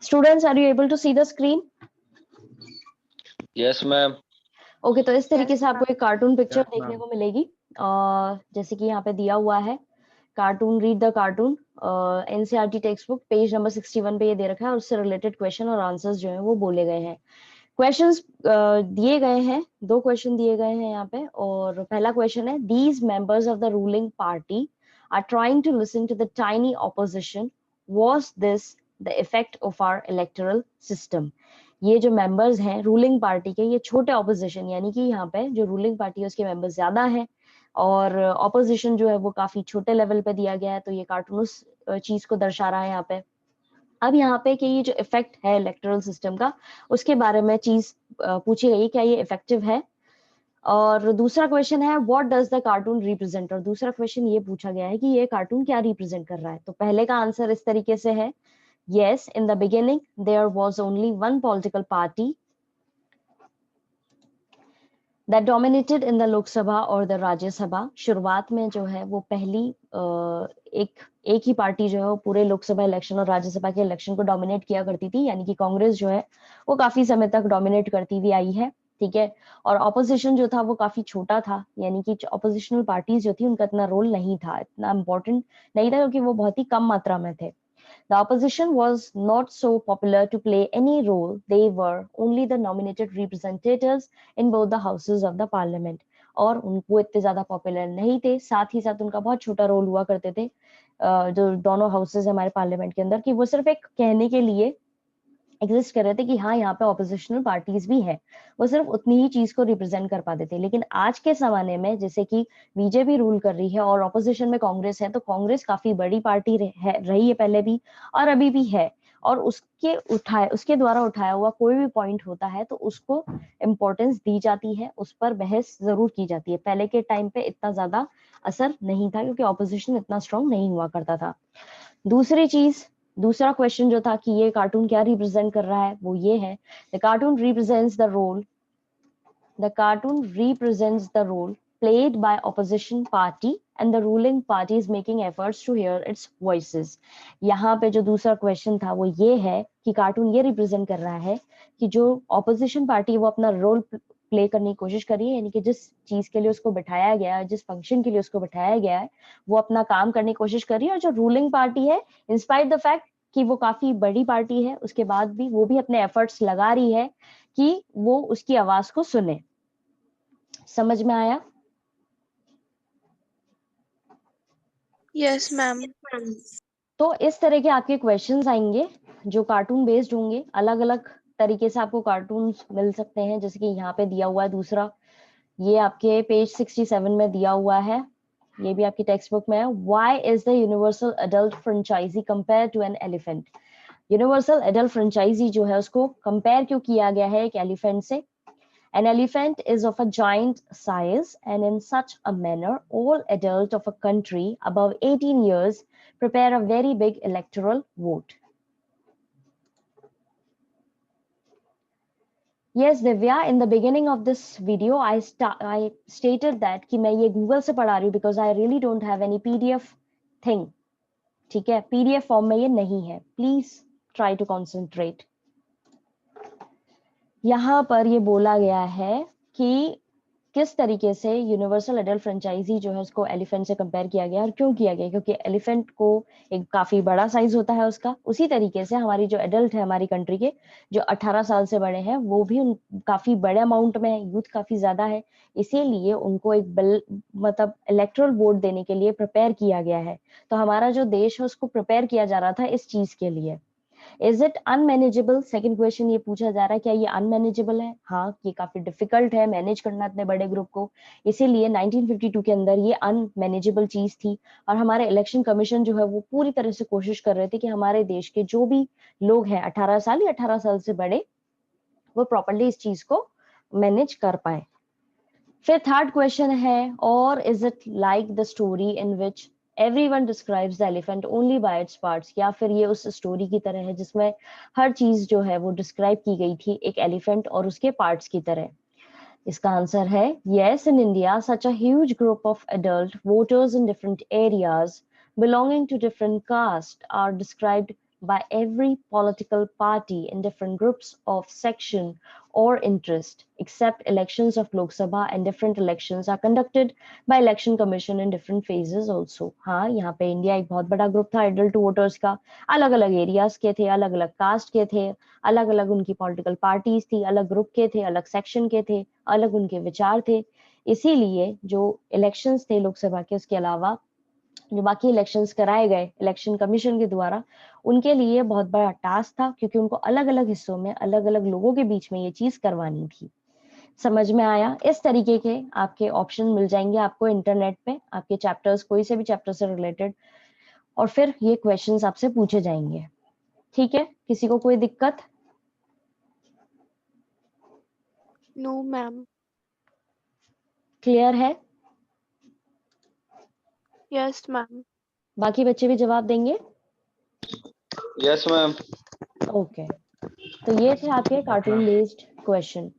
Students, are you able to see the screen? Yes ma'am. Okay, तो इस तरीके से आपको एक कार्टून पिक्चर देखने को मिलेगी। जैसे कि यहाँ पे दिया हुआ है cartoon, read the cartoon, NCERT text book page number 61 पे ये दे रखा है और उससे रिलेटेड क्वेश्चन और आंसर्स जो है वो बोले गए हैं। क्वेश्चंस दिए गए हैं, 2 क्वेश्चन दिए गए हैं यहाँ पे। और पहला क्वेश्चन है, these members of the ruling party are trying to listen to the tiny opposition, was this the effect of our electoral system. ये जो मेंबर्स हैं रूलिंग पार्टी के, ये छोटे ऑपोजिशन, यानी कि यहाँ पे जो रूलिंग पार्टी है उसके मेंबर्स ज्यादा हैं और ऑपोजिशन जो है वो काफी छोटे लेवल पे दिया गया है। तो ये कार्टून उस चीज को दर्शा रहा है यहाँ पे। अब यहाँ पे कि ये जो इफेक्ट है इलेक्टोरल सिस्टम का, उसके बारे में चीज पूछी गई, क्या ये इफेक्टिव है। और दूसरा क्वेश्चन है, what does the cartoon represent. और दूसरा क्वेश्चन ये पूछा गया है कि ये कार्टून क्या रिप्रेजेंट कर रहा है। तो पहले का आंसर इस तरीके से है, yes, in the beginning there was only one political party that dominated in the Lok Sabha और the Rajya Sabha। शुरुआत में जो है वो पहली एक ही पार्टी जो है वो पूरे लोकसभा इलेक्शन और राज्यसभा के इलेक्शन को डोमिनेट किया करती थी, यानी कि कांग्रेस जो है वो काफी समय तक डोमिनेट करती हुई आई है। ठीक है। और ऑपोजिशन जो था वो काफी छोटा था, यानी कि ऑपोजिशनल पार्टीज जो थी उनका इतना रोल नहीं था, इतना इम्पोर्टेंट नहीं था, क्योंकि वो बहुत ही कम मात्रा में थे। The opposition was not so popular to play any role. They were only the nominated representatives in both the houses of the parliament. और उनको इतने ज्यादा पॉपुलर नहीं थे, साथ ही साथ उनका बहुत छोटा रोल हुआ करते थे जो दोनों हाउसेज हमारे पार्लियामेंट के अंदर, कि वो सिर्फ एक कहने के लिए एग्जिस्ट कर रहे थे कि हाँ यहाँ पे ऑपोजिशनल पार्टीज भी है, वो सिर्फ उतनी ही चीज को रिप्रेजेंट कर पाते थे। लेकिन आज के जमाने में जैसे कि बीजेपी रूल कर रही है और ऑपोजिशन में कांग्रेस है, तो कांग्रेस काफी बड़ी पार्टी रही है पहले भी और अभी भी है, और उसके द्वारा उठाया हुआ कोई भी पॉइंट होता है तो उसको इम्पोर्टेंस दी जाती है, उस पर बहस जरूर की जाती है। पहले के टाइम पे इतना ज्यादा असर नहीं था क्योंकि ऑपोजिशन इतना स्ट्रांग नहीं हुआ करता था। दूसरा क्वेश्चन जो था कि ये कार्टून क्या रिप्रेजेंट कर रहा है, वो ये है, the cartoon represents the role played by opposition party and the ruling party is making efforts to hear its voices। यहाँ पे जो दूसरा क्वेश्चन था वो ये है कि कार्टून ये रिप्रेजेंट कर रहा है कि जो ऑपोजिशन पार्टी वो अपना रोल प्ले करने की कोशिश कर रही है, यानी कि जिस चीज के लिए उसको बिठाया गया है, जिस फंक्शन के लिए उसको बिठाया गया है, वो अपना काम करने की कोशिश कर रही है। और जो रूलिंग पार्टी है, इंस्पाइट द फैक्ट कि वो काफी बड़ी पार्टी है, उसके बाद भी वो भी अपने एफर्ट्स लगा रही है कि वो उसकी आवाज को सुने। समझ में आया? Yes ma'am. तो इस तरह के आपके क्वेश्चंस आएंगे जो कार्टून बेस्ड होंगे। अलग अलग तरीके से आपको कार्टून्स मिल सकते हैं, जैसे कि यहाँ पे दिया हुआ है दूसरा, ये आपके पेज 67 में दिया हुआ है, ये भी आपकी टेक्स्ट बुक में है। Why is the universal adult franchisee compared to an elephant? Universal adult franchise जो है उसको कंपेयर क्यों किया गया है एक एलिफेंट से? An elephant is of a giant size, and in such a manner, all adults of a country above 18 years prepare a very big electoral vote. Yes, Divya, in the beginning of this video, I stated that कि मैं ये Google से पढ़ा रही हूँ because I really don't have any PDF thing. ठीक है, PDF form में ये नहीं है, प्लीज ट्राई टू कॉन्सेंट्रेट। यहाँ पर ये बोला गया है कि किस तरीके से यूनिवर्सल एडल्ट फ्रेंचाइजी जो है उसको एलिफेंट से कंपेयर किया गया और क्यों किया गया, क्योंकि एलिफेंट को एक काफी बड़ा साइज होता है उसका। उसी तरीके से हमारी जो एडल्ट है हमारी कंट्री के, जो 18 साल से बड़े हैं, वो भी काफी बड़े अमाउंट में है, यूथ काफी ज्यादा है, इसीलिए उनको एक मतलब इलेक्टोरल वोट देने के लिए प्रिपेयर किया गया है। तो हमारा जो देश है उसको प्रिपेयर किया जा रहा था इस चीज के लिए। Is it unmanageable? Second question ये पूछा जा रहा है, क्या ये अनमैनेजेबल है? हाँ, ये काफी डिफिकल्ट है मैनेज करना इतने बड़े ग्रुप को, इसीलिए 1952 के अंदर ये अनमैनेजेबल चीज थी। और हमारे इलेक्शन कमीशन जो है वो पूरी तरह से कोशिश कर रहे थे कि हमारे देश के जो भी लोग हैं 18 साल या 18 साल से बड़े, वो प्रॉपरली इस चीज को मैनेज कर पाए। फिर थर्ड क्वेश्चन है, और is it like the story in which everyone describes the elephant only by its parts? या फिर ये उस स्टोरी की तरह है जिसमें हर चीज जो है वो डिस्क्राइब की गई थी एक एलिफेंट और उसके पार्ट्स की तरह? इसका आंसर है yes, in India such a huge group of adult voters in different areas belonging to different castes are described by every political party in different groups of section or interest, except elections of Lok Sabha, and different elections are conducted by election commission in different phases also. हाँ, यहाँ पे India एक बहुत बड़ा group था adult voters का, अलग अलग एरियाज के थे, अलग अलग कास्ट के थे, अलग अलग उनकी पॉलिटिकल पार्टीज थी, अलग ग्रुप के थे, अलग सेक्शन के थे, अलग उनके विचार थे। इसीलिए जो इलेक्शंस थे लोकसभा के, उसके अलावा जो बाकी इलेक्शंस कराए गए इलेक्शन कमीशन के द्वारा, उनके लिए बहुत बड़ा टास्क था, क्योंकि उनको अलग अलग हिस्सों में अलग अलग लोगों के बीच में ये चीज करवानी थी। समझ में आया? इस तरीके के आपके ऑप्शन मिल जाएंगे आपको इंटरनेट पे, आपके चैप्टर्स, कोई से भी चैप्टर से रिलेटेड, और फिर ये क्वेश्चंस आपसे पूछे जाएंगे। ठीक है, किसी को कोई दिक्कत? No ma'am. क्लियर है? Yes ma'am. बाकी बच्चे भी जवाब देंगे? Yes ma'am. ओके, तो ये थे आपके कार्टून बेस्ड क्वेश्चन।